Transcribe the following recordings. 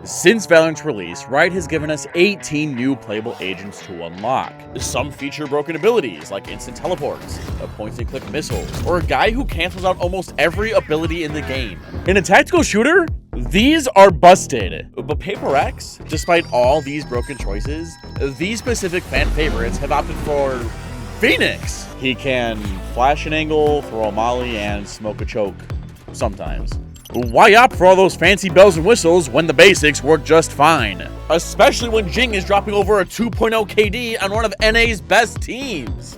Since Valorant's release, Riot has given us 18 new playable agents to unlock. Some feature broken abilities, like instant teleports, a point-and-click missiles, or a guy who cancels out almost every ability in the game. In a tactical shooter, these are busted. But Paper X, despite all these broken choices, these specific fan favorites have opted for Phoenix. He can flash an angle, throw a molly, and smoke a choke sometimes. Why opt for all those fancy bells and whistles when the basics work just fine? Especially when Jing is dropping over a 2.0 KD on one of NA's best teams.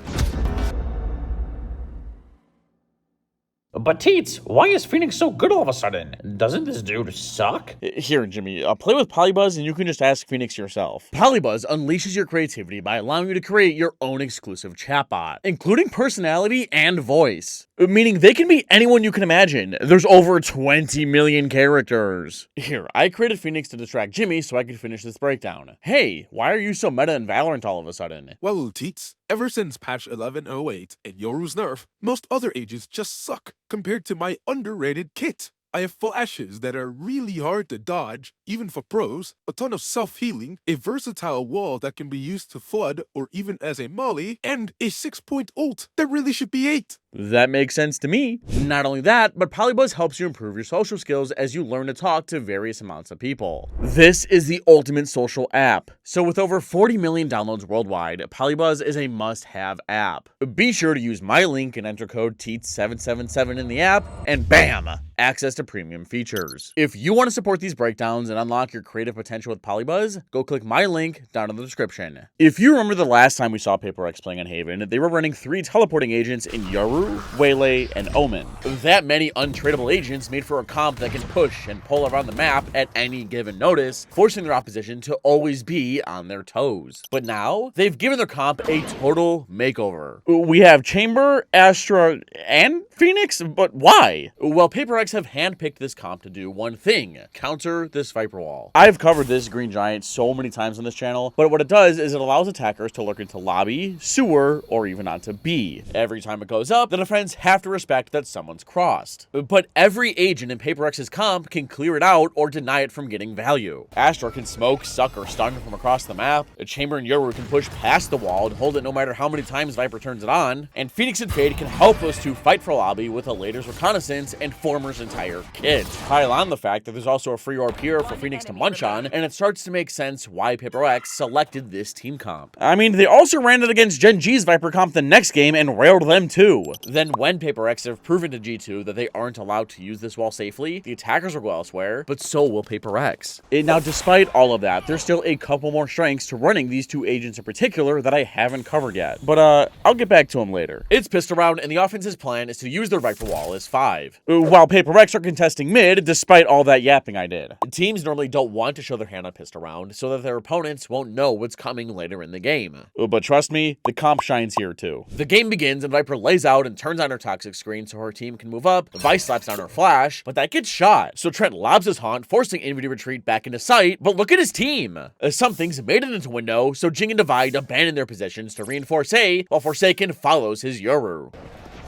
But Teets, why is Phoenix so good all of a sudden? Doesn't this dude suck? Here, Jimmy, play with Polybuzz and you can just ask Phoenix yourself. Polybuzz unleashes your creativity by allowing you to create your own exclusive chatbot, including personality and voice. Meaning they can be anyone you can imagine. There's over 20 million characters. Here, I created Phoenix to distract Jimmy so I could finish this breakdown. Hey, why are you so meta in Valorant all of a sudden? Well, Teets, ever since patch 11.08 and Yoru's nerf, most other agents just suck compared to my underrated kit. I have flashes that are really hard to dodge, even for pros, a ton of self-healing, a versatile wall that can be used to flood or even as a molly, and a 6-point ult that really should be 8. That makes sense to me. Not only that, but Polybuzz helps you improve your social skills as you learn to talk to various amounts of people. This is the ultimate social app. So with over 40 million downloads worldwide, Polybuzz is a must-have app. Be sure to use my link and enter code TEETS777 in the app, and bam! Access to premium features. If you want to support these breakdowns and unlock your creative potential with Polybuzz, go click my link down in the description. If you remember the last time we saw Paper X playing on Haven, they were running 3 teleporting agents in Yoru, Waylay, and Omen. That many untradeable agents made for a comp that can push and pull around the map at any given notice, forcing their opposition to always be on their toes. But now, they've given their comp a total makeover. We have Chamber, Astra, and Phoenix? But why? Well, Paper X have handpicked this comp to do one thing: counter this Viper Wall. I've covered this Green Giant so many times on this channel, but what it does is it allows attackers to lurk into lobby, sewer, or even onto B. Every time it goes up, the defense have to respect that someone's crossed. But every agent in Paper X's comp can clear it out or deny it from getting value. Astra can smoke, suck, or stun from across the map. A Chamber and Yoru can push past the wall and hold it no matter how many times Viper turns it on. And Phoenix and Fade can help those two fight for lobby with a Later's reconnaissance and Former's entire kit. Pile on the fact that there's also a free orb here for Phoenix to munch on, and it starts to make sense why Paper X selected this team comp. I mean, they also ran it against Gen G's Viper comp the next game and railed them too. Then when Paper X have proven to G2 that they aren't allowed to use this wall safely, the attackers will go elsewhere, but so will Paper X. Now, despite all of that, there's still a couple more strengths to running these two agents in particular that I haven't covered yet, but I'll get back to them later. It's pistol round, and the offense's plan is to use their Viper wall as 5, while Paper X are contesting mid, despite all that yapping I did. Teams normally don't want to show their hand on pistol round so that their opponents won't know what's coming later in the game. But trust me, the comp shines here too. The game begins and Viper lays out and turns on her toxic screen so her team can move up. Vice slaps down her flash, but that gets shot. So Trent lobs his haunt, forcing Envy to retreat back into sight, but look at his team. Some things made it into window, so Jing and Divide abandon their positions to reinforce A, while Forsaken follows his Yoru.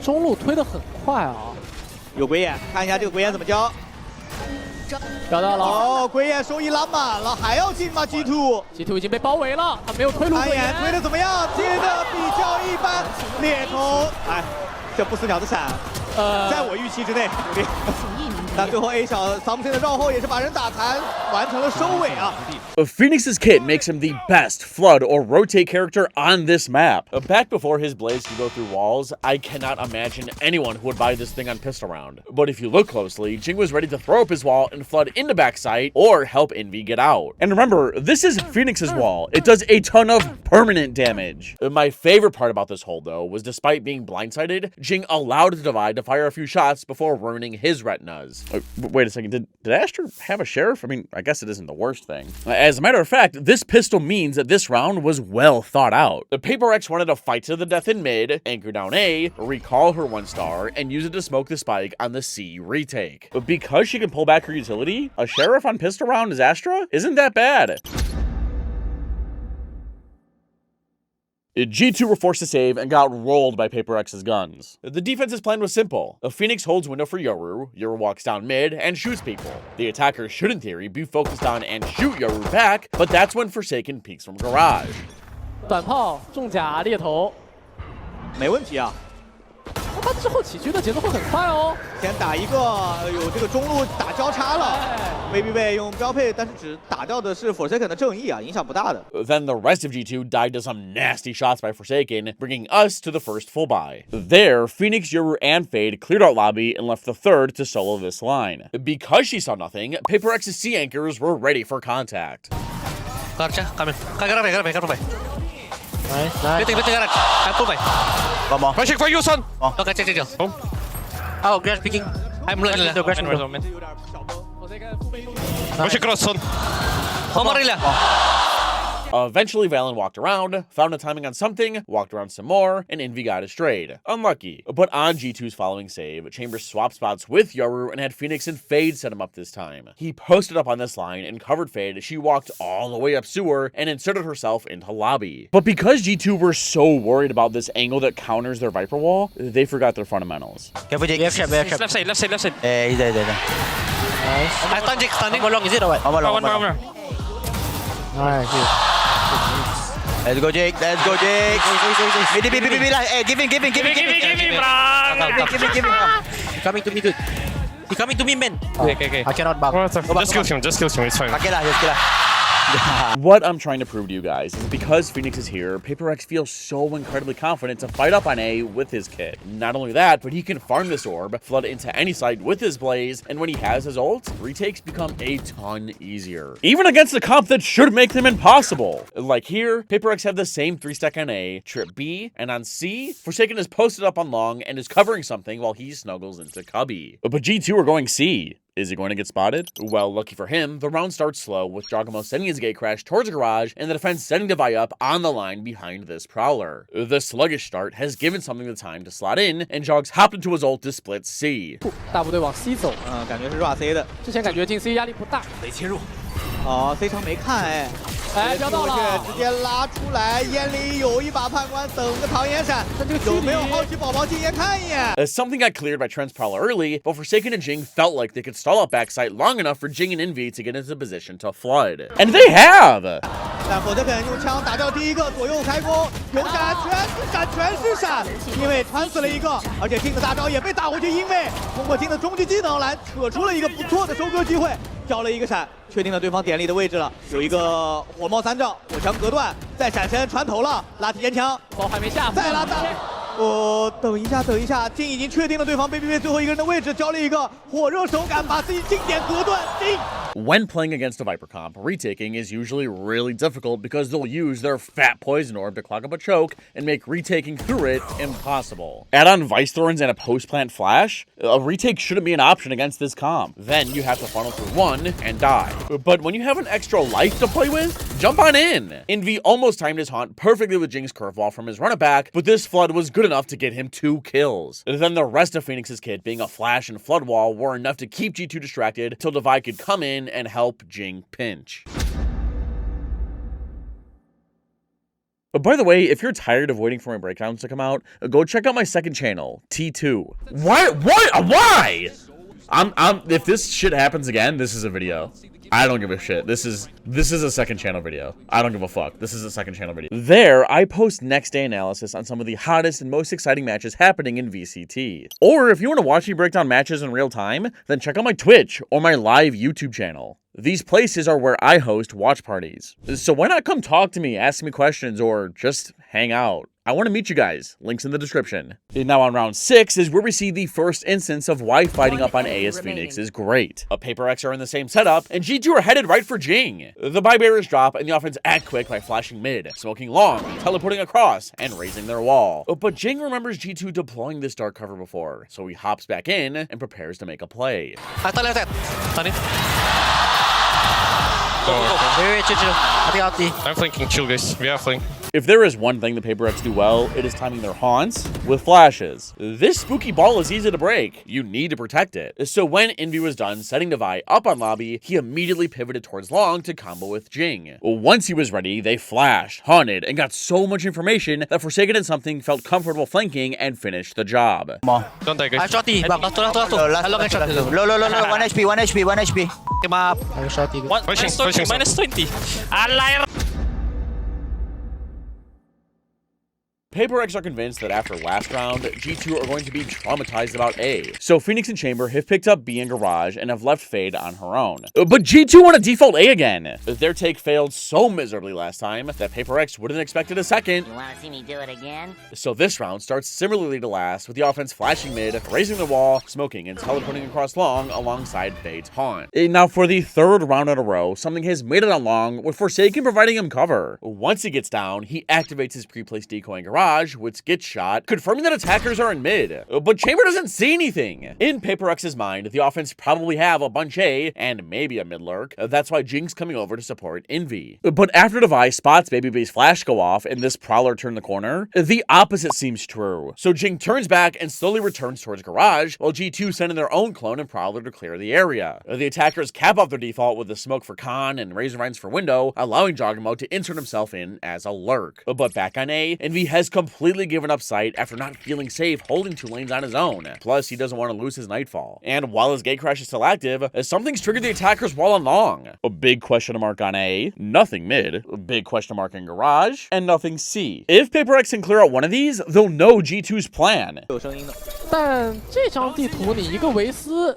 中路推得很快啊！有鬼眼，看一下这个鬼眼怎么交。找到了，哦，鬼眼收益拉满了，还要进吗 ？G2 已经被包围了，他没有推路鬼鬼眼推的怎么样？接的比较一般，猎头，哎，这不死鸟的闪，在我预期之内，有点。但最后 A 小桑普森的绕后也是把人打残，完成了收尾啊。Phoenix's kit makes him the best flood or rotate character on this map. Back before his blaze could go through walls, I cannot imagine anyone who would buy this thing on pistol round. But if you look closely, Jing was ready to throw up his wall and flood into backside or help Envy get out. And remember, this is Phoenix's wall. It does a ton of permanent damage. My favorite part about this hold though was despite being blindsided, Jing allowed the Divide to fire a few shots before ruining his retinas. Wait a second, did Astra have a sheriff? I mean, I guess it isn't the worst thing. As a matter of fact, this pistol means that this round was well thought out. The Paper X wanted to fight to the death in mid, anchor down A, recall her 1-star, and use it to smoke the spike on the C retake. But because she can pull back her utility, a sheriff on pistol round as Astra isn't that bad. G2 were forced to save and got rolled by Paper X's guns. The defense's plan was simple. Phoenix holds window for YOWWWWCH walks down mid and shoots people. The attackers should in theory be focused on and shoot YOWWWWCH back, but that's when Forsaken peeks from garage. 短炮重甲猎头，没问题啊。他之后起狙的节奏会很快哦。先打一个，有这个中路打交叉了。YOWWWWCH用标配，但是只打掉的是 Forsaken 的正义啊，影响不大的。Then the rest of G2 died to some nasty shots by Forsaken, bringing us to the first full buy. There, Phoenix, YOWWWWCH, and Fade cleared out lobby and left the third to solo this line. Because she saw nothing, Paper X's sea anchors were ready for contact. Rushing for you, son. Oh, grass picking. I'm running the grass. Rush across, son. Eventually, Valen walked around, found a timing on something, walked around some more, and Envy got astrayed. Unlucky. But on G2's following save, Chambers swapped spots with YOWWWWCH and had Phoenix and Fade set him up this time. He posted up on this line and covered Fade. She walked all the way up sewer and inserted herself into lobby. But because G2 were so worried about this angle that counters their Viper wall, they forgot their fundamentals. Careful, Jake. Left side. He's there. Nice. I stun Jake, stunning. How long is it or what? One more. Alright, let's go, Jake. Hey, give him. Coming to me, dude. He coming to me, man. Okay. I cannot back. Just kill him. It's fine. What I'm trying to prove to you guys is because Phoenix is here, Paper X feels so incredibly confident to fight up on A with his kit. Not only that, but he can farm this orb, flood into any site with his blaze, and when he has his ult, retakes become a ton easier. Even against a comp that should make them impossible. Like here, Paper X have the same 3-stack on A, trip B, and on C, Forsaken is posted up on long and is covering something while he snuggles into Cubby. But G2 are going C. Is he going to get spotted? Well, lucky for him, the round starts slow, with Jogamo sending his gate crash towards garage, and the defense setting Devi up on the line behind this prowler. The sluggish start has given something the time to slot in, and Jogs hopped into his ult to split C. 大部队往 C 走，感觉是 RA C 的。之前感觉进 C 压力不大。没切入。哦 ，C 场没看飙到了，直接拉出来，眼里有一把判官，等个唐烟闪，有没有好奇宝宝进眼看一眼？Something got cleared by Trent's prowler early, but Forsaken and Jing felt like they could stall out backside long enough for Jing and Envy to get into position to flood. And they have! 但Forsaken用枪打掉第一个，左右开弓，有闪，全是闪，因为穿死了一个，而且Jing的大招也被打回去，因为通过Jing的终极技能来扯出了一个不错的收割机会，交了一个闪，确定了对方点力的位置了，有一个火冒三丈，火墙隔断，再闪身穿头了，拉起烟枪，包还没下，再拉大。等一下，金已经确定了对方BBB最后一个人的位置，交了一个火热手感，把自己经典隔断。When playing against a Viper comp, retaking is usually really difficult because they'll use their fat poison orb to clog up a choke and make retaking through it impossible. Add on Vice Thorns and a post-plant flash, a retake shouldn't be an option against this comp. Then you have to funnel through one and die. But when you have an extra life to play with, jump on in. Envy almost timed his haunt perfectly with Jing's curveball from his run-it-back, but this flood was good enough to get him 2 kills. Then the rest of Phoenix's kit, being a flash and flood wall, were enough to keep G2 distracted till Devi could come in and help Jing pinch. By the way, if you're tired of waiting for my breakdowns to come out, go check out my second channel, T2. Why? If this shit happens again, this is a video. I don't give a shit. This is a second channel video. I don't give a fuck. This is a second channel video. There, I post next day analysis on some of the hottest and most exciting matches happening in VCT. Or if you want to watch me break down matches in real time, then check out my Twitch or my live YouTube channel. These places are where I host watch parties. So why not come talk to me, ask me questions, or just hang out? I want to meet you guys. Links in the description. And now on round 6 is where we see the first instance of why fighting up on A as Phoenix is great. A Paper X are in the same setup, and G2 are headed right for Jing. The buy barriers drop, and the offense act quick by flashing mid, smoking long, teleporting across, and raising their wall. But Jing remembers G2 deploying this dark cover before, so he hops back in and prepares to make a play. Wait, chill. I think I'll see. I'm flanking, chill guys. We are flanking. If there is one thing the Paper X do well, it is timing their haunts with flashes. This spooky ball is easy to break. You need to protect it. So when Envy was done setting Devi up on lobby, he immediately pivoted towards long to combo with Jing. Once he was ready, they flashed, haunted, and got so much information that Forsaken and Something felt comfortable flanking and finished the job. Don't take it. I shot T. Low, 1 HP, 1 HP, 1 HP. Pushing, minus 20. Alive. Paper X are convinced that after last round, G2 are going to be traumatized about A. So Phoenix and Chamber have picked up B in Garage and have left Fade on her own. But G2 want to default A again. Their take failed so miserably last time that Paper X wouldn't expect it a second. You wanna see me do it again? So this round starts similarly to last, with the offense flashing mid, raising the wall, smoking, and teleporting across long alongside Fade's haunt. Now for the third round in a row, Something has made it on long, with Forsaken providing him cover. Once he gets down, he activates his pre-placed decoy in Garage, which gets shot, confirming that attackers are in mid. But Chamber doesn't see anything. In Paper X's mind, the offense probably have a bunch A and maybe a mid lurk. That's why Jing's coming over to support Envy. But after Devi spots Baby Bay's flash go off and this Prowler turn the corner, the opposite seems true. So Jing turns back and slowly returns towards Garage, while G2 send in their own clone and Prowler to clear the area. The attackers cap off their default with the smoke for Khan and Razor Vines for Window, allowing Jogamo to insert himself in as a lurk. But back on A, Envy has completely given up sight after not feeling safe holding 2 lanes on his own. Plus, he doesn't want to lose his Nightfall. And while his gate crash is still active, Something's triggered the attackers wall on long. A big question mark on A, nothing mid, a big question mark in Garage, and nothing C. If Paper X can clear out one of these, they'll know G2's plan. 但这张地图你一个维斯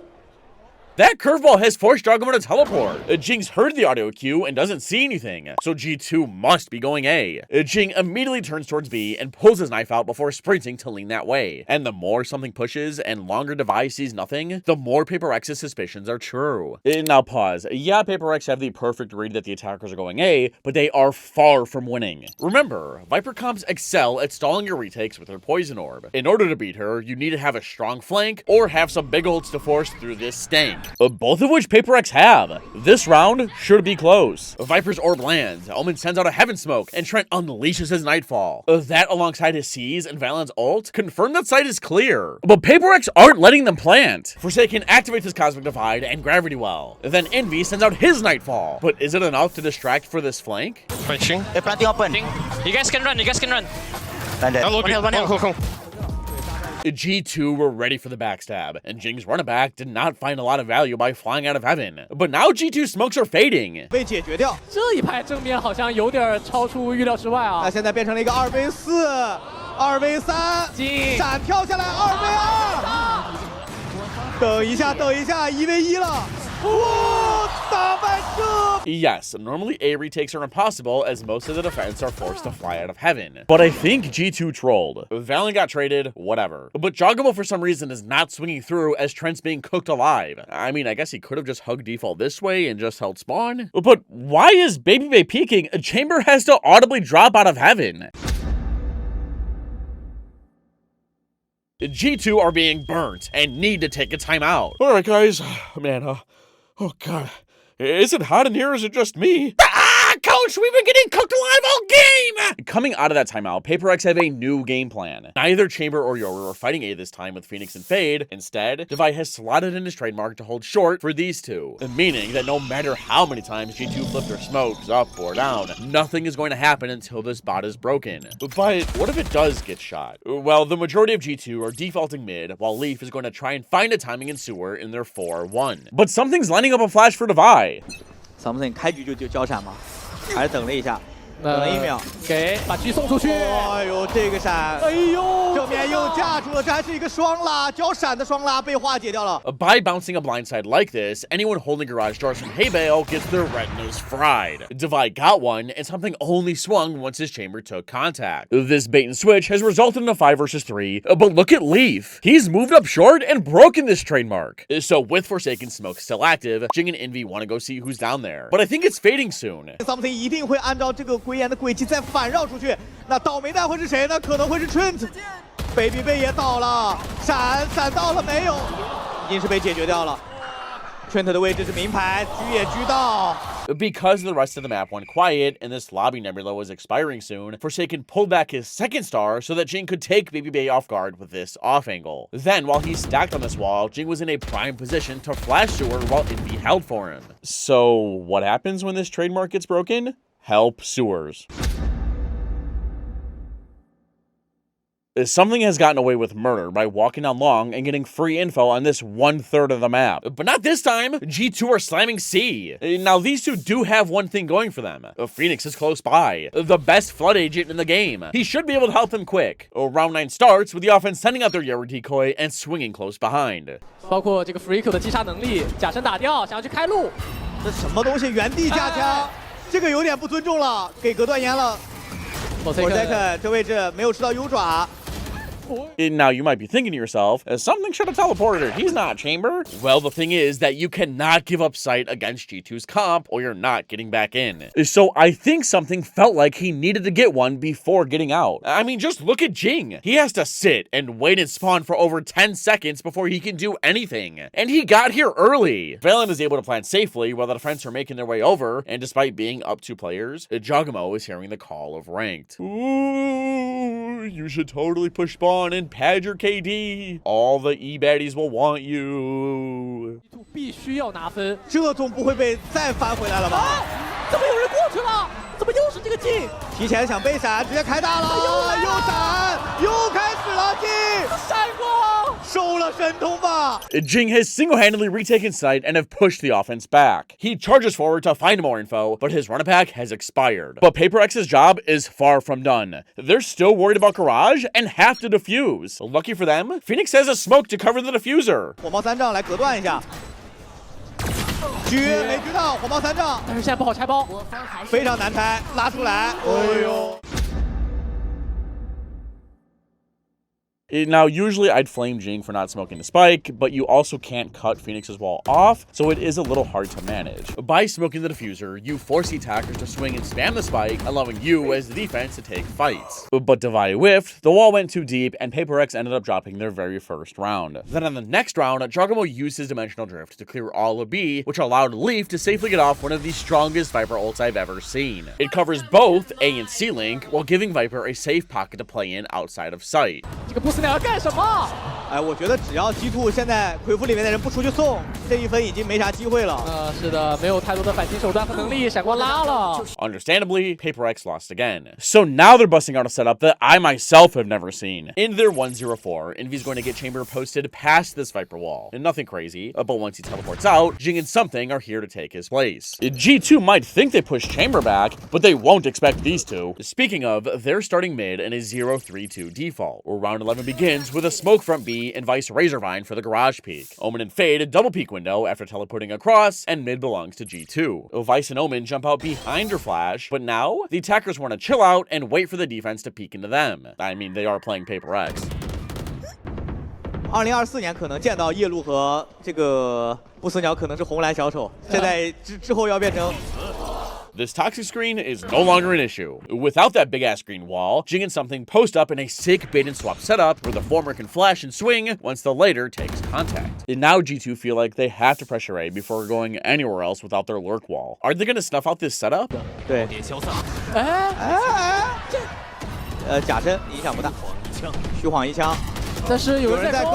That curveball has forced Jogamo to teleport. Jing's heard the audio cue and doesn't see anything, so G2 must be going A. Jing immediately turns towards B and pulls his knife out before sprinting to lean that way. And the more Something pushes and longer Devi sees nothing, the more Paper X's suspicions are true. Now pause. Yeah, Paper X have the perfect read that the attackers are going A, but they are far from winning. Remember, Viper comps excel at stalling your retakes with their Poison Orb. In order to beat her, you need to have a strong flank or have some big ults to force through this stank. Both of which Paper X have. This round should be close. Viper's orb lands, Omen sends out a heaven smoke, and Trent unleashes his Nightfall. That alongside his C's and Valen's ult confirm that site is clear. But Paper X aren't letting them plant. Forsaken activates his Cosmic Divide and Gravity Well. Then Envy sends out his Nightfall. But is it enough to distract for this flank? Pushing. They're planting open. You guys can run, Landed. G2 were ready for the backstab, and Jing's running-back did not find a lot of value by flying out of heaven. But now G2 smokes are fading. 被解决掉。这一排正面好像有点超出预料之外啊！那现在变成了一个2v4、2v3，闪跳下来2v2。等一下，1v1了。打败这 Yes, normally A retakes are impossible as most of the defense are forced to fly out of heaven. But I think G2 trolled. Valen got traded, whatever. But Jogamo for some reason is not swinging through as Trent's being cooked alive. I mean, I guess he could have just hugged default this way and just held spawn. But why is Baby Bay peeking? A Chamber has to audibly drop out of heaven. G2 are being burnt and need to take a timeout. All right, guys. Man, oh God. Is it hot in here or is it just me? Coach, we've been getting cooked alive all game! Coming out of that timeout, Paper X have a new game plan. Neither Chamber or Yoru are fighting A this time with Phoenix and Fade. Instead, Devi has slotted in his trademark to hold short for these two. Meaning that no matter how many times G2 flip their smokes up or down, nothing is going to happen until this bot is broken. But what if it does get shot? Well, the majority of G2 are defaulting mid, while Leaf is going to try and find a timing in sewer in their 4-1. But something's lining up a flash for Devi. Something 开局就交闪吗？还是等了一下，等了1秒，给把狙送出去。哎呦，这个闪，哎呦，正面又架住了，这还是一个双拉，交闪的双拉被化解掉了。By bouncing a blindside like this, anyone holding garage doors from Haybale gets their retinas fried. Devi got one, and Something only swung once his Chamber took contact. This bait and switch has resulted in a 5 versus 3, but look at Leaf. He's moved up short and broken this trademark. So with Forsaken Smoke still active, Jing and Envy want to go see who's down there. But I think it's fading soon. Something 一定会按照这个鬼眼的轨迹再反绕出去。那倒霉蛋会是谁呢？可能会是 Trent。Baby Bay 也倒了，闪到了没有？已经是被解决掉了。Trent 的位置是名牌，狙也狙到。Because the rest of the map went quiet and this lobby nebula was expiring soon, Forsaken pulled back his second star so that Jing could take Baby Bay off guard with this off angle. Then, while he stacked on this wall, Jing was in a prime position to flash Sewer while Envy held for him. So, what happens when this trademark gets broken? Help Sewers. Something has gotten away with murder by walking down long and getting free info on this 1/3 of the map. But not this time! G2 are slamming C. Now these two do have one thing going for them. Phoenix is close by, the best flood agent in the game. He should be able to help them quick. Round 9 starts with the offense sending out their Yoru decoy and swinging close behind. 包括这个 Freak 的击杀能力，假身打掉，想要去开路。这什么东西？原地架枪，这个有点不尊重了，给隔断言了。Forsaken 这位置没有吃到优爪。 Now you might be thinking to yourself, something should have teleported her. He's not Chamber. Well, the thing is that you cannot give up sight against G2's comp or you're not getting back in. So I think something felt like he needed to get one before getting out. I mean, just look at Jing. He has to sit and wait and spawn for over 10 seconds before he can do anything. And he got here early. Valorant is able to plant safely while the defense are making their way over, and despite being up 2 players, YOWWWWCH is hearing the call of ranked. Ooh, you should totally push spawn and pad your KD. All the E-baddies will want you. 必须要拿分，这总不会被再翻回来了吧？怎么有人过去了？怎么又是这个镜？提前想背闪，直接开大了，又闪，又开始了镜，闪光，收了神通吧。Jing has single-handedly retaken sight and have pushed the offense back. He charges forward to find more info, but his run-attack has expired. But Paper X's job is far from done. They're still worried about Garage and have to defuse. Lucky for them, Phoenix has a smoke to cover the diffuser. 火冒三丈来隔断一下。 狙没狙到，火冒三丈，但是现在不好拆包，非常难拆，拉出来，哎呦！ Now, usually I'd flame Jing for not smoking the spike, but you also can't cut Phoenix's wall off, so it is a little hard to manage. By smoking the diffuser, you force the attackers to swing and spam the spike, allowing you as the defense to take fights. But Divide whiffed, the wall went too deep, and Paper X ended up dropping their very first round. Then on the next round, YOWWWWCH used his Dimensional Drift to clear all of B, which allowed Leaf to safely get off one of the strongest Viper ults I've ever seen. It covers both A and C link, while giving Viper a safe pocket to play in outside of sight. 这个不死鸟要干什么？哎，我觉得只要G2现在回复里面的人不出去送，这一分已经没啥机会了。是的，没有太多的反击手段和能力，闪光拉了。Understandably, Paper X lost again. So now they're busting out a setup that I myself have never seen. In their 1-0-4, Envy's going to get Chamber posted past this Viper wall. And nothing crazy, but once he teleports out, Jing and Something are here to take his place. G2 might think they pushed Chamber back, but they won't expect these two. Speaking of, they're starting mid in a 0-3-2 default, where round 11 begins with a smoke from B and Vice Razorvine for the garage peek. Omen and Fade a double peek window after teleporting across, and mid belongs to G2. Vice and Omen jump out behind her flash, but now the attackers want to chill out and wait for the defense to peek into them. I mean, they are playing Paper X. 2024年可能见到夜路和这个不死鸟可能是红蓝小丑，现在之后要变成。 This toxic screen is no longer an issue. Without that big-ass green wall, Jing and Something post up in a sick bait-and-swap setup where the former can flash and swing once the later takes contact. And now G2 feel like they have to pressure A before going anywhere else without their lurk wall. Are they going to snuff out this setup? 对。假身影响不大，虚晃一枪。但是有人在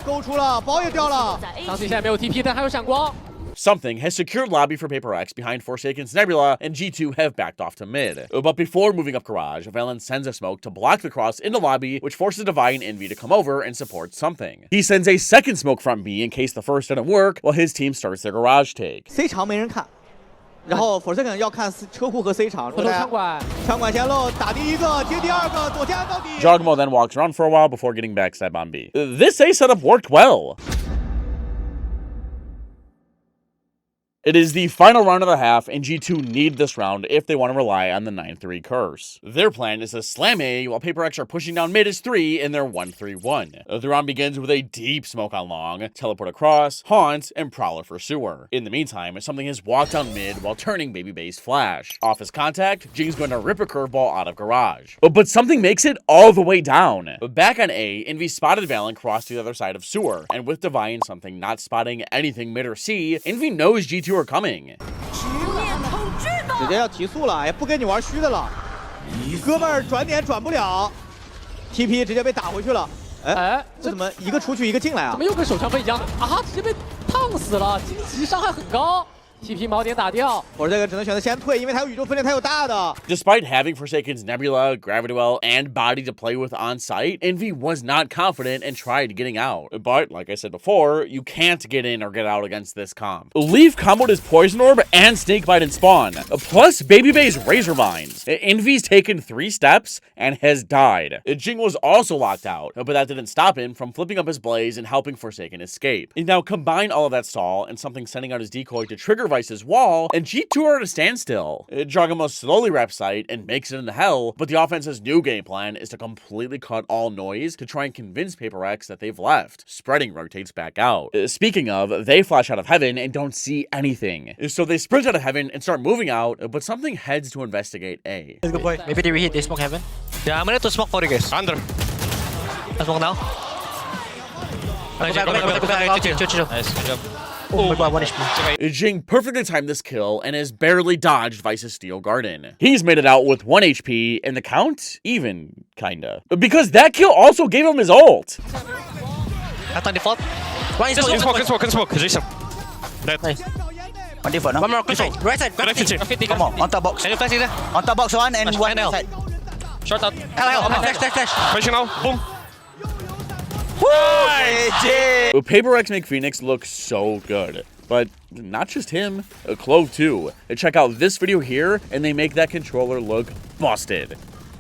勾出了，包也掉了。相信现在没有 TP， 但还有闪光。 Something has secured lobby for Paper X behind Forsaken's Nebula, and G2 have backed off to mid. But before moving up Garage, Valen sends a smoke to block the cross into lobby, which forces Divine and Envy to come over and support Something. He sends a second smoke from B in case the first didn't work, while his team starts their Garage take. C 场没人看，然后 Forsaken 要看车库和 C 场。枪管前路打第一个，接第二个，左肩到底。YOWWWWCH then walks around for a while before getting backstab on B. This A setup worked well. It is the final round of the half, and G2 need this round if they want to rely on the 9-3 curse. Their plan is to slam A while Paper X are pushing down mid as 3 in their 1-3-1. The round begins with a deep smoke on long, teleport across, haunt, and prowler for sewer. In the meantime, Something has walked down mid while turning Baby Bay's flash. Off his contact, Jing's going to rip a curveball out of Garage. But Something makes it all the way down. Back on A, Envy spotted Valen cross to the other side of sewer, and with Divine Something not spotting anything mid or C, Envy knows G2 are coming. 直接要提速了，也不跟你玩虚的了。哥们儿转点转不了 ，TP 直接被打回去了。哎，这怎么一个出去一个进来啊？怎么又跟手枪飞一样啊？直接被烫死了，荆棘伤害很高。 TP 锚点打掉，我这个只能选择先退，因为它有宇宙分裂，它有大的。Despite having Forsaken's Nebula, Gravity Well, and Body to play with on site, Envy was not confident and tried getting out. But, like I said before, you can't get in or get out against this comp. Leaf comboed his Poison Orb and Snakebite in Spawn, plus Baby Bay's Razor Vines. Envy's taken 3 steps and has died. Jing was also locked out, but that didn't stop him from flipping up his Blaze and helping Forsaken escape. Now combine all of that stall and something sending out his decoy to trigger Vice's wall, and G2 are at a standstill. Jogamo slowly reps site and makes it into hell, but the offense's new game plan is to completely cut all noise to try and convince Paper X that they've left, spreading rotates back out. Speaking of, they flash out of heaven and don't see anything. So they sprint out of heaven and start moving out, but something heads to investigate A. Let's go, boy. Maybe they reheat, they smoke heaven. Yeah, I'm gonna to smoke for you guys. Under. I smoke now. Nice, good job. Oh my god, 1 HP. Jing perfectly timed this kill and has barely dodged Vice's Steel Garden. He's made it out with 1 HP, and the count? Even, kinda. Because that kill also gave him his ult! At on default. One Smoke. Jason. Nice. One default, no? One more, Right side, graffiti. Come on, on top box. Can you flash it there? On top box 1 and Flash 1 now. side. Short out. Flash. Flashing now. Boom. Woo! Paper X make Phoenix look so good. But not just him, Clove too. Check out this video here, and they make that controller look busted.